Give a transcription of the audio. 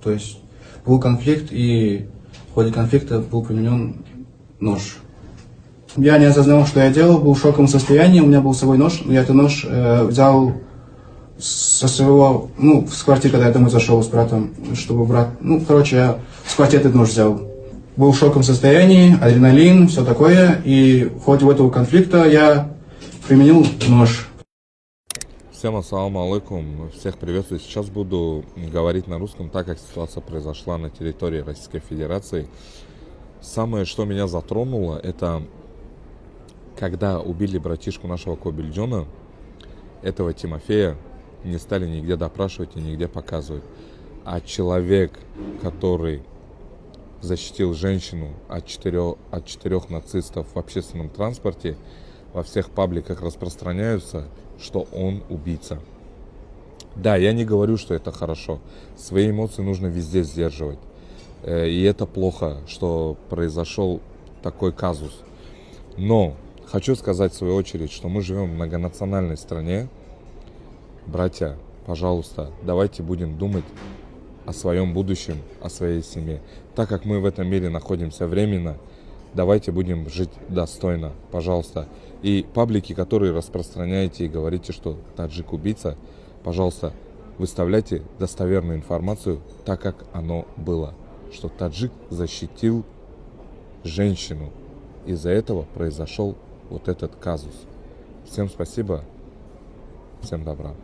То есть был конфликт, и в ходе конфликта был применен нож. Я не осознал, что я делал, был в шоковом состоянии, у меня был с собой нож, но я этот нож взял со своего, с квартиры, когда я домой зашел с братом, чтобы я с квартиры этот нож взял. Был в шоковом состоянии, адреналин, все такое, и в ходе этого конфликта я применил нож. Всем ассаламу алейкум, всех приветствую. Сейчас буду говорить на русском, так как ситуация произошла на территории Российской Федерации. Самое, что меня затронуло, это когда убили братишку нашего Кобильджона, этого Тимофея, не стали нигде допрашивать и нигде показывать. А человек, который защитил женщину от четырех нацистов в общественном транспорте, во всех пабликах распространяются, что он убийца. Да, я не говорю, что это хорошо. Свои эмоции нужно везде сдерживать. И это плохо, что произошел такой казус. Но хочу сказать в свою очередь, что мы живем в многонациональной стране. Братья, пожалуйста, давайте будем думать о своем будущем, о своей семье. Так как мы в этом мире находимся временно, давайте будем жить достойно, пожалуйста. И паблики, которые распространяете и говорите, что таджик убийца, пожалуйста, выставляйте достоверную информацию, так как оно было. Что таджик защитил женщину. Из-за этого произошел вот этот казус. Всем спасибо, всем добра.